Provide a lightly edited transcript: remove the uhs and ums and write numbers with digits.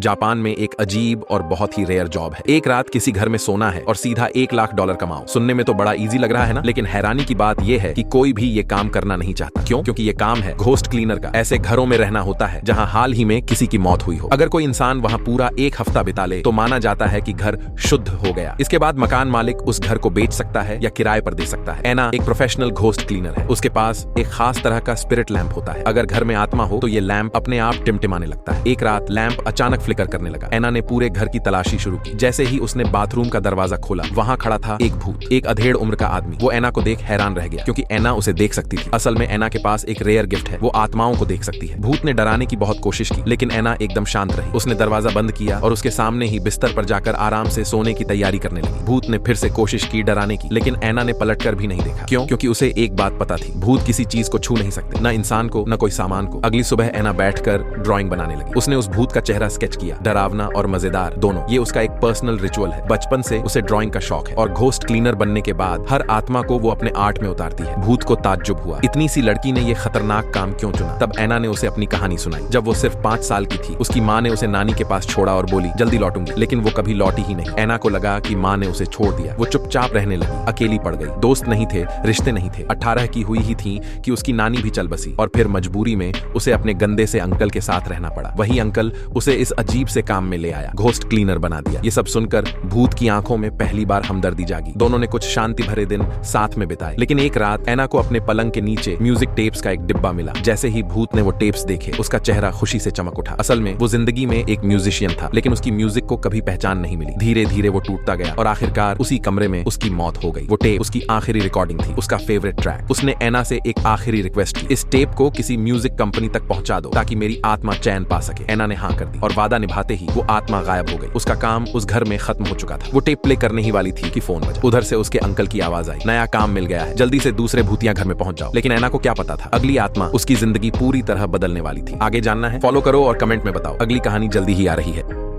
Japan में एक अजीब और बहुत ही रेयर जॉब है। एक रात किसी घर में सोना है और सीधा $1,00,000 कमाओ। सुनने में तो बड़ा इजी लग रहा है ना, लेकिन हैरानी की बात यह है कि कोई भी ये काम करना नहीं चाहता। क्यों? क्योंकि ये काम है घोस्ट क्लीनर का। ऐसे घरों में रहना होता है जहां हाल ही में किसी की मौत हुई हो। अगर कोई इंसान वहां पूरा एक हफ्ता बिता ले तो माना जाता है कि घर शुद्ध हो गया। इसके बाद मकान मालिक उस घर को बेच सकता है या किराए पर दे सकता है। एना एक प्रोफेशनल घोस्ट क्लीनर है। उसके पास एक खास तरह का स्पिरिट लैंप होता है। अगर घर में आत्मा हो तो ये लैंप अपने आप टिमटिमाने लगता है। एक रात लैंप अचानक फ्लिकर करने लगा। एना ने पूरे घर की तलाशी शुरू की। जैसे ही उसने बाथरूम का दरवाजा खोला, वहां खड़ा था एक भूत, एक अधेड़ उम्र का आदमी। वो एना को देख हैरान रह गया, क्योंकि एना उसे देख सकती थी। असल में एना के पास एक रेयर गिफ्ट है, वो आत्माओं को देख सकती है। भूत ने डराने की बहुत कोशिश की, लेकिन एना एकदम शांत रही। उसने दरवाजा बंद किया और उसके सामने ही बिस्तर पर जाकर आराम से सोने की तैयारी करने लगी। भूत ने फिर से कोशिश की डराने की, लेकिन एना ने पलटकर भी नहीं देखा। क्यों? क्योंकि उसे एक बात पता थी, भूत किसी चीज को छू नहीं सकते, न इंसान को, न कोई सामान को। अगली सुबह एना बैठकर ड्राइंग बनाने लगी। उसने उस भूत का चेहरा स्केच किया, डरावना और मजेदार दोनों। ये उसका एक पर्सनल रिचुअल है। बचपन से उसे ड्राइंग का शौक है और घोस्ट क्लीनर बनने के बाद हर आत्मा को वो अपने आर्ट में उतारती है। भूत को ताज्जुब हुआ, इतनी सी लड़की ने ये खतरनाक काम क्यों चुना। तब एना ने उसे अपनी कहानी सुनाई। जब वो सिर्फ 5 साल की थी, उसकी माँ ने उसे नानी के पास छोड़ा और बोली जल्दी लौटूंगी, लेकिन वो कभी लौटी ही नहीं। एना को लगा कि माँ ने उसे छोड़ दिया। वो चुपचाप रहने लगी, अकेली पड़ गई। दोस्त नहीं थे, रिश्ते नहीं थे। 18 की हुई ही थी कि उसकी नानी भी चल बसी और फिर मजबूरी में उसे अपने गंदे से अंकल के साथ रहना पड़ा। वही अंकल उसे इस अजीब से काम में ले आया, घोस्ट क्लीनर बना दिया। ये सब सुनकर भूत की आंखों में पहली बार हमदर्दी जागी। दोनों ने कुछ शांति भरे दिन साथ में बिताए। लेकिन एक रात एना को अपने पलंग के नीचे म्यूजिक टेप्स का एक डिब्बा मिला। जैसे ही भूत ने वो टेप्स देखे, उसका चेहरा खुशी से चमक उठा। असल में वो जिंदगी में एक म्यूजिशियन था, लेकिन उसकी म्यूजिक को कभी पहचान नहीं मिली। धीरे धीरे वो टूटता गया और आखिरकार उसी कमरे में उसकी मौत हो गई। वो टेप उसकी आखिरी रिकॉर्डिंग थी, उसका फेवरेट ट्रैक। उसने एना से एक आखिरी रिक्वेस्ट की, इस टेप को किसी म्यूजिक कंपनी तक पहुंचा दो ताकि मेरी आत्मा चैन पा सके। एना ने हाँ कर दी और वादा निभाते ही वो आत्मा गायब हो गई। उसका काम उस घर में खत्म हो चुका था। वो टेप प्ले करने ही वाली थी कि फोन बजा। उधर से उसके अंकल की आवाज आई, नया काम मिल गया है, जल्दी से दूसरे भूतिया घर में पहुंच जाओ। लेकिन एना को क्या पता था, अगली आत्मा उसकी जिंदगी पूरी तरह बदलने वाली थी। आगे जानना है? फॉलो करो और कमेंट में बताओ। अगली कहानी जल्दी ही आ रही है।